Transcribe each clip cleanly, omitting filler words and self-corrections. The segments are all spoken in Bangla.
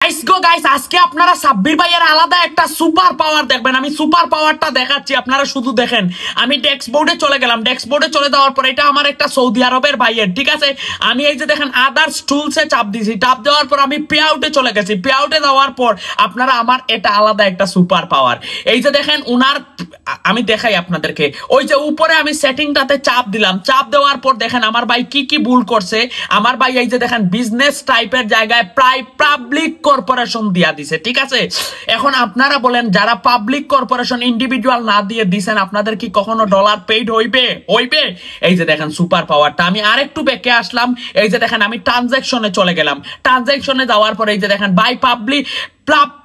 গাইস আজকে আপনারা সাব্বির ভাইয়ের আলাদা একটা সুপার পাওয়ার দেখবেন। আমি সুপার পাওয়ারটা দেখাচ্ছি, আপনারা শুধু দেখেন। আমি ডেস্কবোর্ডে চলে গেলাম, ডেস্কবোর্ডে চলে যাওয়ার পর এটা আমার একটা সৌদি আরবের ভাইয়ের, ঠিক আছে। আমি এই যে দেখেন আদার্স টুলসে চাপ দিয়েছি, চাপ দেওয়ার পর আমি পে আউটে চলে গেছি। পে আউটে যাওয়ার পর আপনারা আমার এটা আলাদা একটা সুপার পাওয়ার। এই যে দেখেন উনার, আমি দেখাই আপনাদেরকে, ওই যে উপরে আমি সেটিংটাতে চাপ দিলাম, চাপ দেওয়ার পর দেখেন আমার ভাই কি কি ভুল করছে। আমার ভাই এই যে দেখেন বিজনেস টাইপের জায়গায় প্রায় পাবলিক কর্পোরেশন দিয়া দিছে, ঠিক আছে। এখন আপনারা বলেন যারা পাবলিক কর্পোরেশন ইন্ডিভিজুয়াল না দিয়ে দিছেন, আপনাদের কি কখনো ডলার পেইড হইবে? এই যে দেখেন সুপার পাওয়ারটা। আমি আরেকটু ব্যাকে আসলাম, এই যে দেখেন আমি ট্রানজাকশনে চলে গেলাম। ট্রানজাকশনে যাওয়ার পর এই যে দেখেন বাই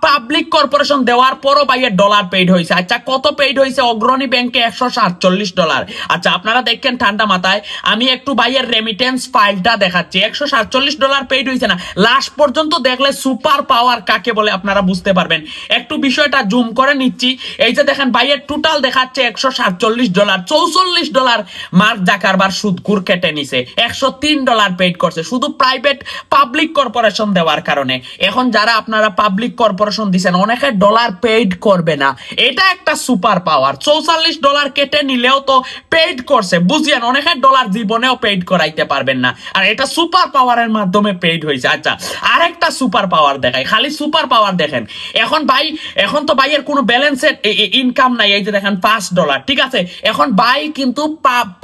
পাবলিক কর্পোরেশন দেওয়ার পরও ভাইয়ের ডলার পেইড হয়েছে। আচ্ছা কত পেইড হয়েছে? অগ্রণী ব্যাংকে $147। আচ্ছা আপনারা দেখেন ঠান্ডা মাথায়, আমি একটু ভাইয়ের রেমিটেন্স ফাইলটা দেখাচ্ছি। $147 পেইড হয়েছে না, লাস্ট পর্যন্ত দেখলে সুপার পাওয়ার কাকে বলে আপনারা বুঝতে পারবেন। একটু বিষয়টা জুম করে নিচ্ছি। এই যে দেখেন ভাইয়ের টোটাল দেখাচ্ছে $147, $44 মার্ক জাকারবার সুদকুর কেটে নিছে, $103 পেইড করছে শুধু প্রাইভেট পাবলিক কর্পোরেশন দেওয়ার কারণে। এখন যারা আপনারা পাবলিক কর্পোরেশন দিচ্ছেন অনেকে ডলার পেইড করবে না, এটা একটা সুপার পাওয়ার। $44 কেটে নিলেও তো পেইড করছে, বুঝিয়েন অনেকে ডলার জীবনেও পেইড করাইতে পারবেন না, আর এটা সুপার পাওয়ারের মাধ্যমে পেইড হয়েছে। আচ্ছা আরেকটা সুপার পাওয়ার দেখাই, খালি সুপার পাওয়ার দেখেন। এখন তো ভাইয়ের কোনো ব্যালেন্সের ইনকাম নাই, এই যে দেখেন $5, ঠিক আছে। এখন ভাই কিন্তু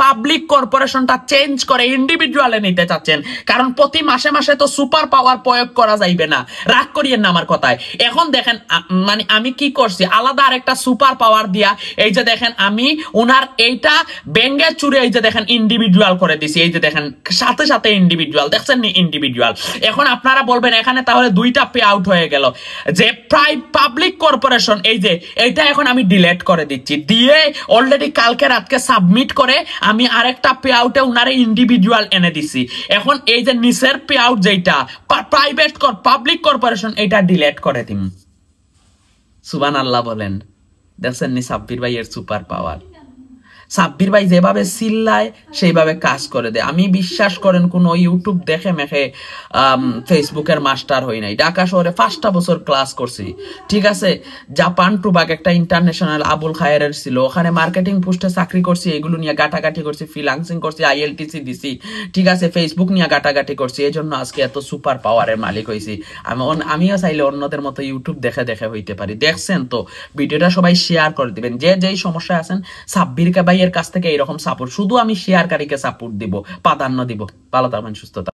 পাবলিক কর্পোরেশনটা চেঞ্জ করে ইন্ডিভিজুয়ালে নিতে চাচ্ছেন, কারণ প্রতি মাসে মাসে তো সুপার পাওয়ার প্রয়োগ করা যাইবে না, রাগ করিয়েন না আমার কথায়। এখন দেখেন মানে আমি কি করছি, আলাদা আরেকটা সুপার পাওয়ার দিয়া এই যে দেখেন আমি উনার এইটা ব্যাঙ্গে চুরে এই যে দেখেন ইন্ডিভিজুয়াল করে দিছি। এই যে দেখেন সাথে সাথে ইন্ডিভিজুয়াল, দেখছেন নি ইন্ডিভিজুয়াল। এখন আপনারা বলবেন এখানে তাহলে দুইটা পে আউট হয়ে গেল, যে পাবলিক কর্পোরেশন এই যে এইটা এখন আমি ডিলিট করে দিচ্ছি, দিয়ে অলরেডি কালকে রাতকে সাবমিট করে আমি আরেকটা পে আউটে উনারে ইন্ডিভিজুয়াল এনে দিছি। এখন এই যে নিচের পে আউট যেটা প্রাইভেট পাবলিক কর্পোরেশন এটা ডিলিট করে দিন। সুবহানাল্লাহ বলেন, দেখছেন নি সাব্বির ভাইয়ের সুপার পাওয়ার। সাব্বির ভাই যেভাবে চিল্লায় সেইভাবে কাজ করে দেয়। আমি বিশ্বাস করেন কোন ইউটিউব দেখে মেখে ফেসবুকের মাস্টার হই নাই। ঢাকা শহরে 5টা বছর ক্লাস করছি, ঠিক আছে। জাপান টুবাক একটা ইন্টারন্যাশনাল আবুল খায়েরের ছিল, ওখানে মার্কেটিং পোস্টে চাকরি করছি, এগুলো নিয়ে গাটাগাটি করছি, ফ্রিল্যান্সিং করছি, ILTC দিছি, ঠিক আছে। ফেসবুক নিয়ে গাটাগাটি করছি, এই জন্য আজকে এত সুপার পাওয়ারের মালিক হয়েছি। আমিও চাইলে অন্যদের মতো ইউটিউব দেখে দেখে হইতে পারি। দেখছেন তো, ভিডিওটা সবাই শেয়ার করে দিবেন। যেই সমস্যায় আছেন সাব্বির ভাই এর কাছ থেকে এইরকম সাপোর্ট, শুধু আমি শেয়ারকারীকে সাপোর্ট দিব, প্রাধান্য দিব। ভালো থাকবেন, সুস্থ থাকবেন।